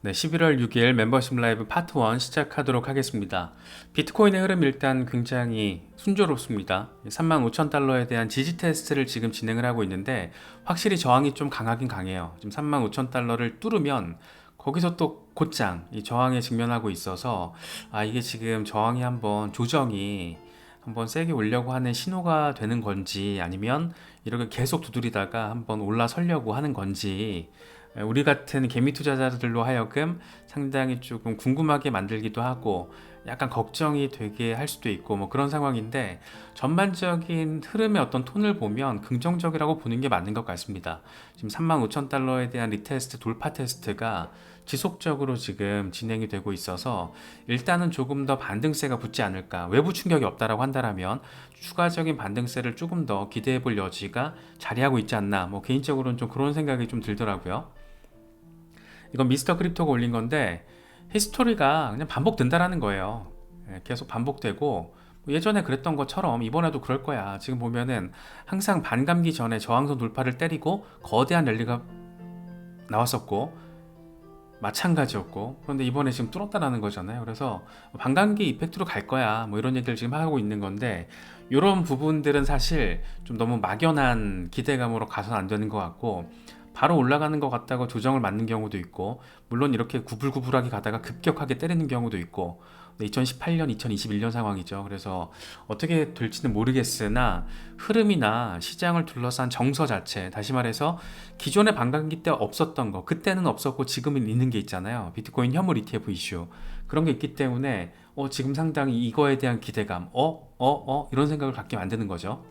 네, 11월 6일 멤버십 라이브 파트 1 시작하도록 하겠습니다. 비트코인의 흐름 일단 굉장히 순조롭습니다. 35,000달러에 대한 지지 테스트를 지금 진행을 하고 있는데 확실히 저항이 좀 강하긴 강해요. 지금 35,000달러를 뚫으면 거기서 또 곧장 이 저항에 직면하고 있어서 이게 지금 저항이 한번 조정이 한번 세게 오려고 하는 신호가 되는 건지 아니면 이렇게 계속 두드리다가 한번 올라서려고 하는 건지 우리 같은 개미 투자자들로 하여금 상당히 조금 궁금하게 만들기도 하고 약간 걱정이 되게 할 수도 있고 뭐 그런 상황인데 전반적인 흐름의 어떤 톤을 보면 긍정적이라고 보는 게 맞는 것 같습니다. 지금 35,000달러에 대한 리테스트 돌파 테스트가 지속적으로 지금 진행이 되고 있어서 일단은 조금 더 반등세가 붙지 않을까, 외부 충격이 없다라고 한다면 추가적인 반등세를 조금 더 기대해 볼 여지가 자리하고 있지 않나, 뭐 개인적으로는 좀 그런 생각이 좀 들더라고요. 이건 미스터 크립토가 올린 건데 히스토리가 그냥 반복된다라는 거예요. 계속 반복되고 뭐 예전에 그랬던 것처럼 이번에도 그럴 거야. 지금 보면은 항상 반감기 전에 저항선 돌파를 때리고 거대한 랠리가 나왔었고 마찬가지였고, 그런데 이번에 지금 뚫었다라는 거잖아요. 그래서 반감기 이펙트로 갈 거야 뭐 이런 얘기를 지금 하고 있는 건데, 이런 부분들은 사실 좀 너무 막연한 기대감으로 가서는 안 되는 것 같고, 바로 올라가는 것 같다고 조정을 맞는 경우도 있고, 물론 이렇게 구불구불하게 가다가 급격하게 때리는 경우도 있고, 2018년, 2021년 상황이죠. 그래서 어떻게 될지는 모르겠으나 흐름이나 시장을 둘러싼 정서 자체, 다시 말해서 기존의 반감기 때 없었던 거, 그때는 없었고 지금은 있는 게 있잖아요. 비트코인 현물 ETF 이슈, 그런 게 있기 때문에 지금 상당히 이거에 대한 기대감, 이런 생각을 갖게 만드는 거죠.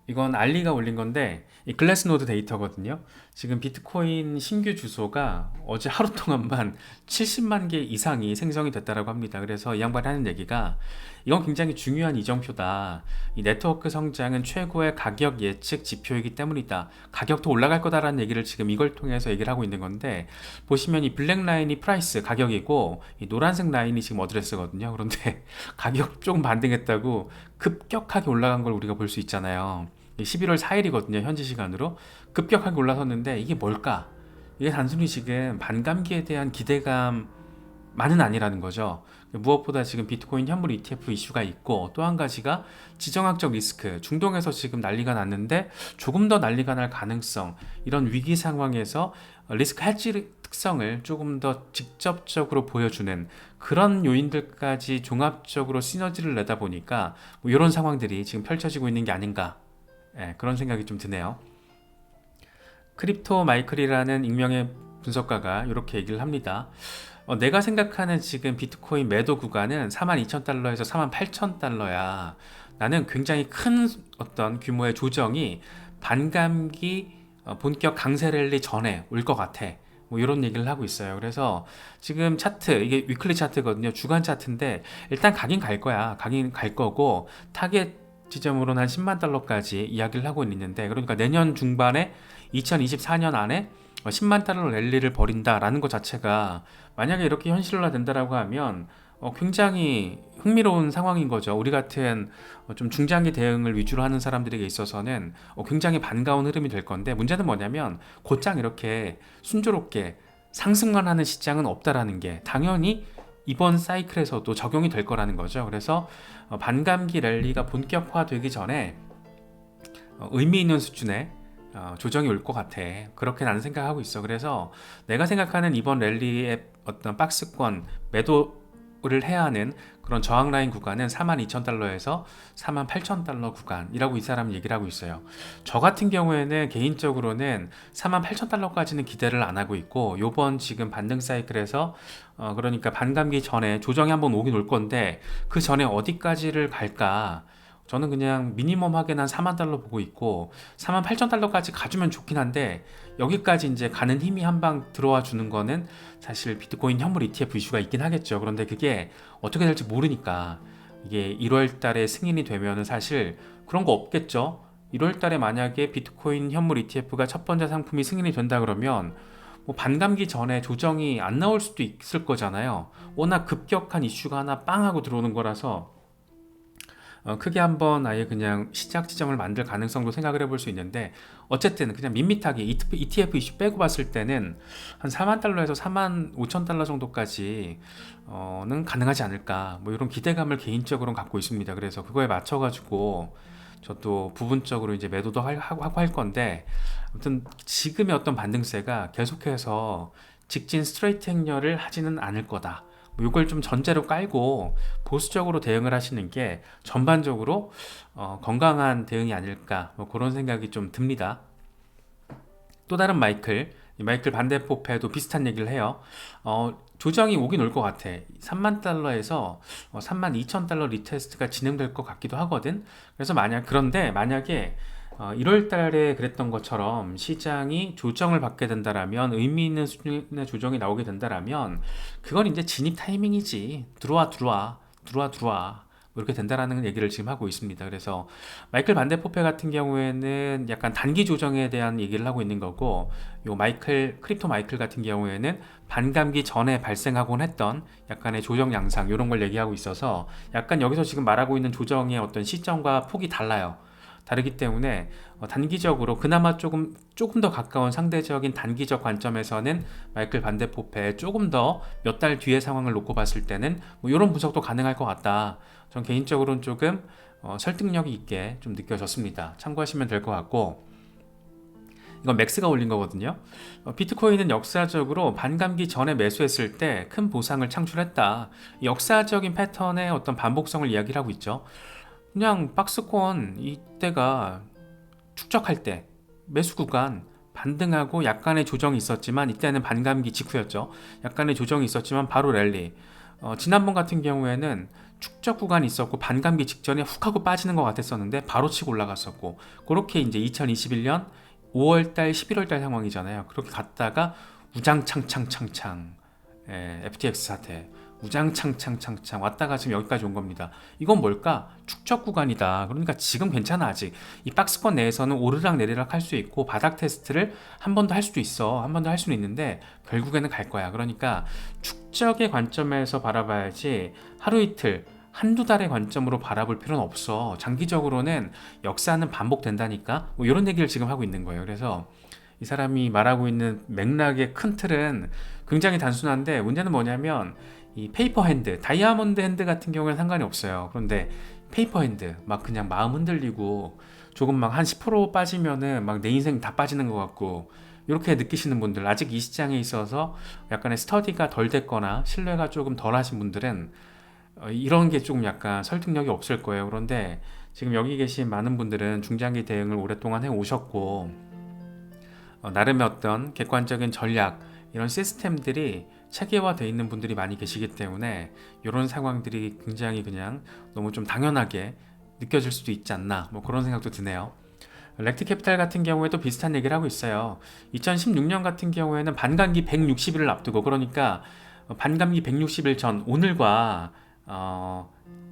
이건 알리가 올린 건데 이 글래스노드 데이터거든요. 지금 비트코인 신규 주소가 어제 하루 동안만 70만 개 이상이 생성이 됐다라고 합니다. 그래서 이 양반이 하는 얘기가 이건 굉장히 중요한 이정표다. 이 네트워크 성장은 최고의 가격 예측 지표이기 때문이다. 가격도 올라갈 거다라는 얘기를 지금 이걸 통해서 얘기를 하고 있는 건데, 보시면 이 블랙 라인이 프라이스 가격이고 이 노란색 라인이 지금 어드레스거든요. 그런데 가격 조금 반등했다고 급격하게 올라간 걸 우리가 볼 수 있잖아요. 11월 4일이거든요. 현지 시간으로 급격하게 올라섰는데 이게 뭘까? 이게 단순히 지금 반감기에 대한 기대감만은 아니라는 거죠. 무엇보다 지금 비트코인 현물 ETF 이슈가 있고, 또 한 가지가 지정학적 리스크, 중동에서 지금 난리가 났는데 조금 더 난리가 날 가능성, 이런 위기 상황에서 리스크 해지 특성을 조금 더 직접적으로 보여주는 그런 요인들까지 종합적으로 시너지를 내다 보니까 뭐 이런 상황들이 지금 펼쳐지고 있는 게 아닌가, 그런 생각이 좀 드네요. 크립토 마이클이라는 익명의 분석가가 이렇게 얘기를 합니다. 내가 생각하는 지금 비트코인 매도 구간은 42,000달러에서 48,000달러야. 나는 굉장히 큰 어떤 규모의 조정이 반감기 본격 강세 랠리 전에 올 것 같아. 뭐 이런 얘기를 하고 있어요. 그래서 지금 차트, 이게 위클리 차트거든요. 주간 차트인데 일단 가긴 갈 거야. 가긴 갈 거고, 타겟 지점으로는 한 10만 달러까지 이야기를 하고 있는데, 그러니까 내년 중반에 2024년 안에 10만 달러 랠리를 벌인다라는 것 자체가 만약에 이렇게 현실화된다라고 하면 굉장히 흥미로운 상황인 거죠. 우리 같은 좀 중장기 대응을 위주로 하는 사람들에게 있어서는 굉장히 반가운 흐름이 될 건데, 문제는 뭐냐면 곧장 이렇게 순조롭게 상승만 하는 시장은 없다라는 게 당연히 이번 사이클에서도 적용이 될 거라는 거죠. 그래서 반감기 랠리가 본격화되기 전에 의미 있는 수준의 조정이 올 것 같아. 그렇게 나는 생각하고 있어. 그래서 내가 생각하는 이번 랠리의 어떤 박스권 매도를 해야 하는 그런 저항 라인 구간은 42,000달러에서 48,000달러 구간이라고 이 사람은 얘기를 하고 있어요. 저 같은 경우에는 개인적으로는 48,000달러까지는 기대를 안 하고 있고, 요번 지금 반등 사이클에서 그러니까 반감기 전에 조정이 한번 오긴 올 건데 그 전에 어디까지를 갈까, 저는 그냥 미니멈 하게는 한 4만 달러 보고 있고, 4만 8천 달러까지 가주면 좋긴 한데 여기까지 이제 가는 힘이 한 방 들어와 주는 거는 사실 비트코인 현물 ETF 이슈가 있긴 하겠죠. 그런데 그게 어떻게 될지 모르니까, 이게 1월 달에 승인이 되면은 사실 그런 거 없겠죠. 1월 달에 만약에 비트코인 현물 ETF가 첫 번째 상품이 승인이 된다 그러면 뭐 반감기 전에 조정이 안 나올 수도 있을 거잖아요. 워낙 급격한 이슈가 하나 빵 하고 들어오는 거라서 크게 한번 아예 그냥 시작 지점을 만들 가능성도 생각을 해볼 수 있는데, 어쨌든 그냥 밋밋하게 ETF 이슈 빼고 봤을 때는 한 4만 달러에서 4만 5천 달러 정도까지 는 가능하지 않을까, 뭐 이런 기대감을 개인적으로는 갖고 있습니다. 그래서 그거에 맞춰가지고 저도 부분적으로 이제 매도도 하고 할 건데, 아무튼 지금의 어떤 반등세가 계속해서 직진 스트레이트 행렬을 하지는 않을 거다, 뭐 이걸 좀 전제로 깔고 보수적으로 대응을 하시는 게 전반적으로 건강한 대응이 아닐까, 뭐 그런 생각이 좀 듭니다. 또 다른 마이클 반대포패도 비슷한 얘기를 해요. 조정이 오긴 올 것 같아. 3만 달러에서 3만 2천 달러 리테스트가 진행될 것 같기도 하거든. 그래서 그런데 만약에 1월 달에 그랬던 것처럼 시장이 조정을 받게 된다라면, 의미 있는 수준의 조정이 나오게 된다라면, 그건 이제 진입 타이밍이지. 들어와. 뭐 이렇게 된다라는 얘기를 지금 하고 있습니다. 그래서 마이클 반데포페 같은 경우에는 약간 단기 조정에 대한 얘기를 하고 있는 거고, 요 크립토 마이클 같은 경우에는 반감기 전에 발생하곤 했던 약간의 조정 양상, 이런 걸 얘기하고 있어서 약간 여기서 지금 말하고 있는 조정의 어떤 시점과 폭이 달라요. 다르기 때문에 단기적으로 그나마 조금 더 가까운 상대적인 단기적 관점에서는 마이클 반데포페 조금 더 몇 달 뒤의 상황을 놓고 봤을 때는 뭐 이런 분석도 가능할 것 같다. 전 개인적으로는 조금 설득력이 있게 좀 느껴졌습니다. 참고하시면 될 것 같고, 이건 맥스가 올린 거거든요. 비트코인은 역사적으로 반감기 전에 매수했을 때 큰 보상을 창출했다. 역사적인 패턴의 어떤 반복성을 이야기를 하고 있죠. 그냥 박스권 이때가 축적할 때 매수 구간 반등하고 약간의 조정이 있었지만, 이때는 반감기 직후였죠. 약간의 조정이 있었지만 바로 랠리. 지난번 같은 경우에는 축적 구간이 있었고 반감기 직전에 훅 하고 빠지는 것 같았었는데 바로 치고 올라갔었고, 그렇게 이제 2021년 5월달 11월달 상황이잖아요. 그렇게 갔다가 우장창창창창, FTX 사태 우장창창창창 왔다가 지금 여기까지 온 겁니다. 이건 뭘까? 축적 구간이다. 그러니까 지금 괜찮아. 아직 이 박스권 내에서는 오르락 내리락 할 수 있고, 바닥 테스트를 한 번 더 할 수도 있어. 한 번 더 할 수는 있는데 결국에는 갈 거야. 그러니까 축적의 관점에서 바라봐야지, 하루 이틀 한두 달의 관점으로 바라볼 필요는 없어. 장기적으로는 역사는 반복된다니까, 뭐 이런 얘기를 지금 하고 있는 거예요. 그래서 이 사람이 말하고 있는 맥락의 큰 틀은 굉장히 단순한데, 문제는 뭐냐면 이 페이퍼 핸드, 다이아몬드 핸드 같은 경우에는 상관이 없어요. 그런데 페이퍼 핸드 막 그냥 마음 흔들리고 조금 막 한 10% 빠지면은 막 내 인생 다 빠지는 것 같고, 이렇게 느끼시는 분들, 아직 이 시장에 있어서 약간의 스터디가 덜 됐거나 신뢰가 조금 덜 하신 분들은 이런 게 좀 약간 설득력이 없을 거예요. 그런데 지금 여기 계신 많은 분들은 중장기 대응을 오랫동안 해 오셨고, 나름의 어떤 객관적인 전략, 이런 시스템들이 체계화되어 있는 분들이 많이 계시기 때문에 이런 상황들이 굉장히 그냥 너무 좀 당연하게 느껴질 수도 있지 않나, 뭐 그런 생각도 드네요. 렉트 캐피탈 같은 경우에도 비슷한 얘기를 하고 있어요. 2016년 같은 경우에는 반감기 160일을 앞두고, 그러니까 반감기 160일 전 오늘과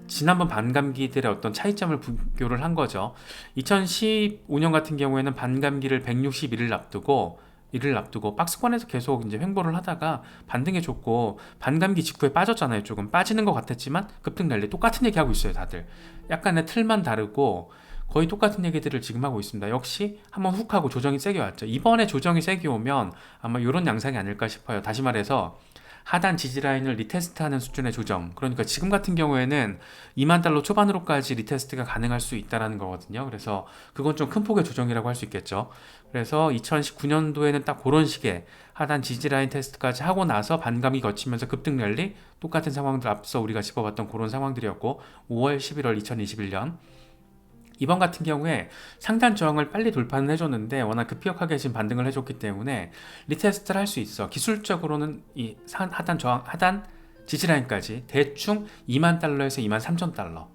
지난번 반감기들의 어떤 차이점을 비교를 한 거죠. 2015년 같은 경우에는 반감기를 161일 앞두고 박스권에서 계속 이제 횡보를 하다가 반등해 줬고, 반감기 직후에 빠졌잖아요. 조금 빠지는 것 같았지만 급등 랠리, 똑같은 얘기 하고 있어요. 다들 약간의 틀만 다르고 거의 똑같은 얘기들을 지금 하고 있습니다. 역시 한번 훅 하고 조정이 세게 왔죠. 이번에 조정이 세게 오면 아마 이런 양상이 아닐까 싶어요. 다시 말해서 하단 지지라인을 리테스트하는 수준의 조정, 그러니까 지금 같은 경우에는 2만 달러 초반으로까지 리테스트가 가능할 수 있다는 거거든요. 그래서 그건 좀 큰 폭의 조정이라고 할 수 있겠죠. 그래서 2019년도에는 딱 그런 식의 하단 지지라인 테스트까지 하고 나서 반감이 거치면서 급등 랠리, 똑같은 상황들 앞서 우리가 짚어봤던 그런 상황들이었고, 5월 11월 2021년 이번 같은 경우에 상단 저항을 빨리 돌파는 해줬는데 워낙 급격하게 지금 반등을 해줬기 때문에 리테스트를 할 수 있어. 기술적으로는 이 하단 저항, 하단 지지라인까지 대충 2만 달러에서 2만 3천 달러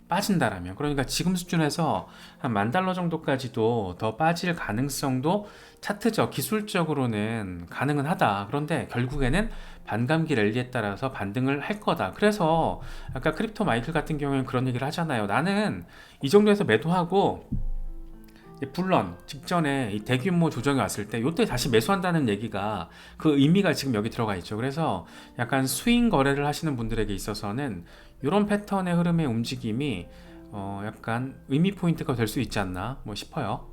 빠진다라면, 그러니까 지금 수준에서 한 1만 달러 정도까지도 더 빠질 가능성도 차트적, 기술적으로는 가능은 하다. 그런데 결국에는 반감기 랠리에 따라서 반등을 할 거다. 그래서 아까 크립토 마이클 같은 경우에는 그런 얘기를 하잖아요. 나는 이 정도에서 매도하고, 물론 직전에 이 대규모 조정이 왔을 때 이때 다시 매수한다는 얘기가, 그 의미가 지금 여기 들어가 있죠. 그래서 약간 스윙 거래를 하시는 분들에게 있어서는 이런 패턴의 흐름의 움직임이 약간 의미 포인트가 될 수 있지 않나 뭐 싶어요.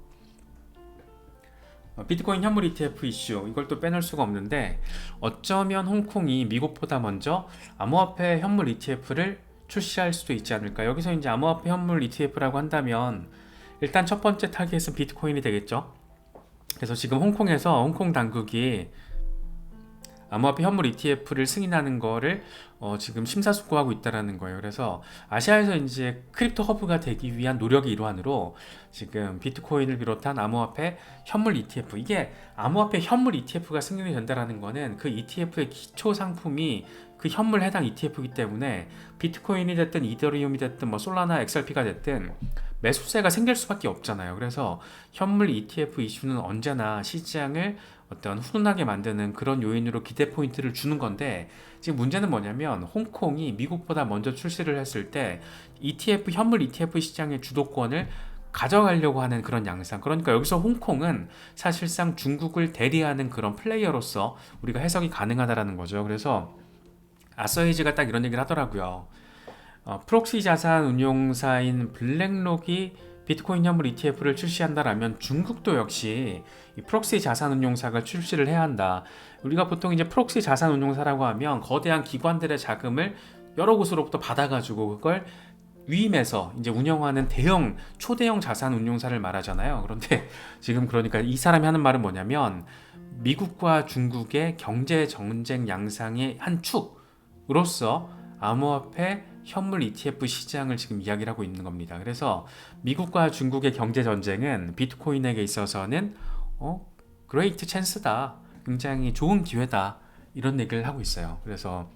비트코인 현물 ETF 이슈 이걸 또 빼놓을 수가 없는데 어쩌면 홍콩이 미국보다 먼저 암호화폐 현물 ETF를 출시할 수도 있지 않을까. 여기서 이제 암호화폐 현물 ETF라고 한다면 일단 첫 번째 타깃은 비트코인이 되겠죠. 그래서 지금 홍콩에서 홍콩 당국이 암호화폐 현물 ETF를 승인하는 거를 지금 심사숙고하고 있다라는 거예요. 그래서 아시아에서 이제 크립토 허브가 되기 위한 노력의 일환으로 지금 비트코인을 비롯한 암호화폐 현물 ETF, 이게 암호화폐 현물 ETF가 승인이 된다라는 거는 그 ETF의 기초 상품이 그 현물 해당 ETF이기 때문에 비트코인이 됐든 이더리움이 됐든 뭐 솔라나 XRP가 됐든 매수세가 생길 수밖에 없잖아요. 그래서 현물 ETF 이슈는 언제나 시장을 어떤 훈훈하게 만드는 그런 요인으로 기대 포인트를 주는 건데, 지금 문제는 뭐냐면 홍콩이 미국보다 먼저 출시를 했을 때 ETF 현물 ETF 시장의 주도권을 가져가려고 하는 그런 양상. 그러니까 여기서 홍콩은 사실상 중국을 대리하는 그런 플레이어로서 우리가 해석이 가능하다라는 거죠. 그래서 아서헤이즈가 딱 이런 얘기를 하더라고요. 프록시 자산 운용사인 블랙록이 비트코인 현물 ETF를 출시한다라면 중국도 역시 이 프록시 자산 운용사가 출시를 해야 한다. 우리가 보통 이제 프록시 자산 운용사라고 하면 거대한 기관들의 자금을 여러 곳으로부터 받아가지고 그걸 위임해서 이제 운영하는 대형 초대형 자산 운용사를 말하잖아요. 그런데 지금 그러니까 이 사람이 하는 말은 뭐냐면 미국과 중국의 경제 정쟁 양상의 한 축으로서 암호화폐 현물 ETF 시장을 지금 이야기를 하고 있는 겁니다. 그래서 미국과 중국의 경제 전쟁은 비트코인에게 있어서는 그레이트 찬스다, 굉장히 좋은 기회다, 이런 얘기를 하고 있어요. 그래서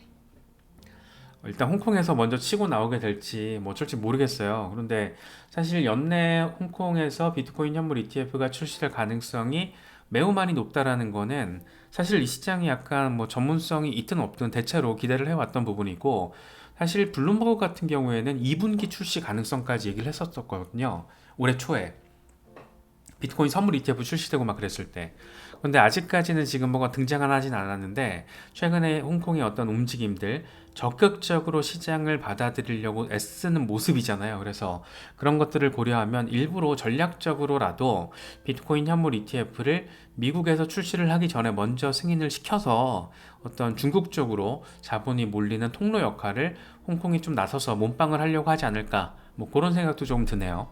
일단 홍콩에서 먼저 치고 나오게 될지 뭐 어쩔지 모르겠어요. 그런데 사실 연내 홍콩에서 비트코인 현물 ETF가 출시될 가능성이 매우 많이 높다라는 거는 사실 이 시장이 약간 뭐 전문성이 있든 없든 대체로 기대를 해왔던 부분이고, 사실 블룸버그 같은 경우에는 2분기 출시 가능성까지 얘기를 했었거든요. 올해 초에 비트코인 선물 ETF 출시되고 막 그랬을 때. 근데 아직까지는 지금 뭐가 등장은 하진 않았는데 최근에 홍콩의 어떤 움직임들, 적극적으로 시장을 받아들이려고 애쓰는 모습이잖아요. 그래서 그런 것들을 고려하면 일부러 전략적으로라도 비트코인 현물 ETF를 미국에서 출시를 하기 전에 먼저 승인을 시켜서 어떤 중국 쪽으로 자본이 몰리는 통로 역할을 홍콩이 좀 나서서 몸빵을 하려고 하지 않을까, 뭐 그런 생각도 조금 드네요.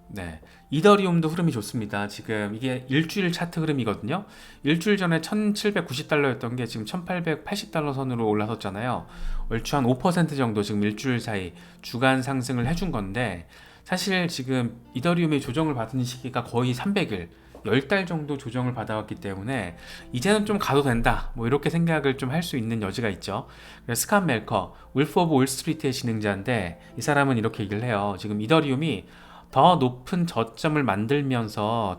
네, 이더리움도 흐름이 좋습니다. 지금 이게 일주일 차트 흐름이거든요. 일주일 전에 1790달러였던 게 지금 1880달러 선으로 올라섰잖아요. 얼추 한 5% 정도 지금 일주일 사이 주간 상승을 해준 건데, 사실 지금 이더리움이 조정을 받은 시기가 거의 300일, 10달 정도 조정을 받아왔기 때문에 이제는 좀 가도 된다, 뭐 이렇게 생각을 좀 할 수 있는 여지가 있죠. 그래서 스캇 멜커, 울프 오브 올스트리트의 진행자인데, 이 사람은 이렇게 얘기를 해요. 지금 이더리움이 더 높은 저점을 만들면서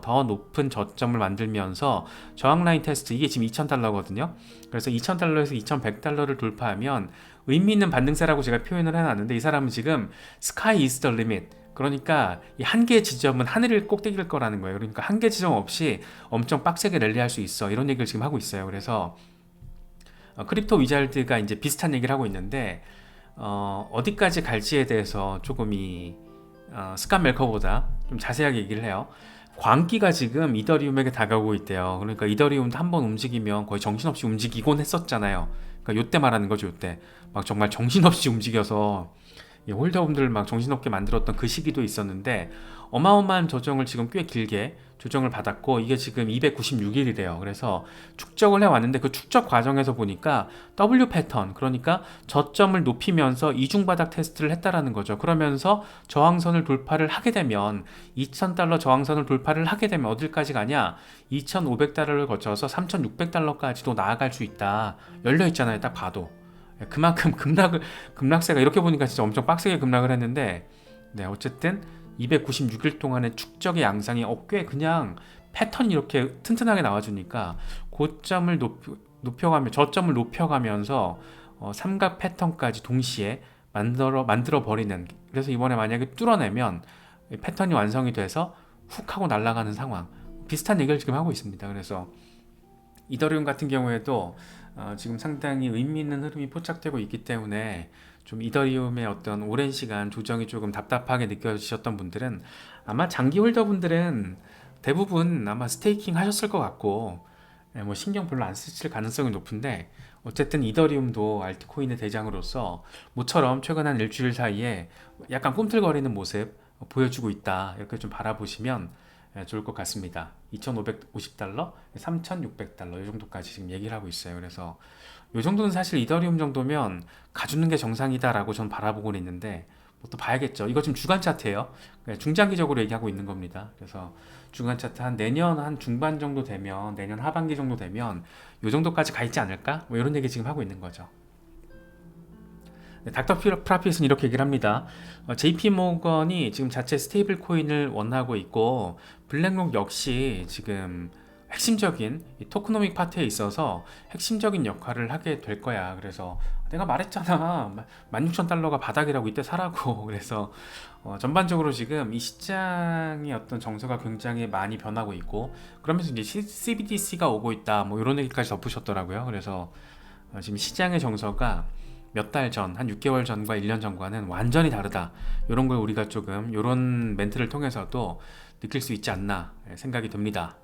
저항 라인 테스트, 이게 지금 2000달러거든요. 그래서 2000달러에서 2100달러를 돌파하면 의미 있는 반등세라고 제가 표현을 해놨는데, 이 사람은 지금 sky is the limit, 그러니까 이 한계 지점은 하늘을 꼭대기일 거라는 거예요. 그러니까 한계 지점 없이 엄청 빡세게 랠리할 수 있어, 이런 얘기를 지금 하고 있어요. 그래서 크립토 위잘드가 이제 비슷한 얘기를 하고 있는데, 어디까지 갈지에 대해서 조금 스캇 멜커보다 좀 자세하게 얘기를 해요. 광기가 지금 이더리움에게 다가오고 있대요. 그러니까 이더리움도 한번 움직이면 거의 정신없이 움직이곤 했었잖아요. 그러니까 요때 말하는 거죠. 요때 막 정말 정신없이 움직여서 홀더분들을 막 정신없게 만들었던 그 시기도 있었는데, 어마어마한 조정을 지금 꽤 길게 조정을 받았고, 이게 지금 296일이래요. 그래서 축적을 해왔는데 그 축적 과정에서 보니까 W 패턴, 그러니까 저점을 높이면서 이중바닥 테스트를 했다라는 거죠. 그러면서 저항선을 돌파를 하게 되면 2000달러 저항선을 돌파를 하게 되면 어딜까지 가냐, 2500달러를 거쳐서 3600달러까지도 나아갈 수 있다, 열려 있잖아요. 딱 봐도 그만큼 급락세가, 이렇게 보니까 진짜 엄청 빡세게 급락을 했는데, 네, 어쨌든 296일 동안의 축적의 양상이 꽤 그냥 패턴이 이렇게 튼튼하게 나와주니까 고점을 높여가며 저점을 높여가면서 삼각 패턴까지 동시에 만들어 버리는. 그래서 이번에 만약에 뚫어내면 패턴이 완성이 돼서 훅 하고 날아가는 상황, 비슷한 얘기를 지금 하고 있습니다. 그래서 이더리움 같은 경우에도 지금 상당히 의미 있는 흐름이 포착되고 있기 때문에 좀 이더리움의 어떤 오랜 시간 조정이 조금 답답하게 느껴지셨던 분들은 아마 장기 홀더분들은 대부분 아마 스테이킹 하셨을 것 같고 뭐 신경 별로 안 쓰실 가능성이 높은데 어쨌든 이더리움도 알트코인의 대장으로서 모처럼 최근 한 일주일 사이에 약간 꿈틀거리는 모습 보여주고 있다 이렇게 좀 바라보시면 좋을 것 같습니다. 2,550달러, 3,600달러 이 정도까지 지금 얘기를 하고 있어요. 그래서 이 정도는 사실 이더리움 정도면 가주는 게 정상이다라고 전 바라보고 있는데 뭐 또 봐야겠죠. 이거 지금 주간 차트예요. 중장기적으로 얘기하고 있는 겁니다. 그래서 주간 차트 한 내년 한 중반 정도 되면 내년 하반기 정도 되면 이 정도까지 가 있지 않을까? 뭐 이런 얘기 지금 하고 있는 거죠. 네, 닥터 프라핏은 이렇게 얘기를 합니다. JP 모건이 지금 자체 스테이블 코인을 원하고 있고 블랙록 역시 지금 핵심적인 이 토크노믹 파트에 있어서 핵심적인 역할을 하게 될 거야. 그래서 내가 말했잖아. 16,000달러가 바닥이라고 이때 사라고. 그래서 전반적으로 지금 이 시장의 어떤 정서가 굉장히 많이 변하고 있고 그러면서 이제 CBDC가 오고 있다. 뭐 이런 얘기까지 덧붙였더라고요. 그래서 지금 시장의 정서가 몇 달 전, 한 6개월 전과 1년 전과는 완전히 다르다. 이런 걸 우리가 조금 이런 멘트를 통해서도 느낄 수 있지 않나 생각이 듭니다.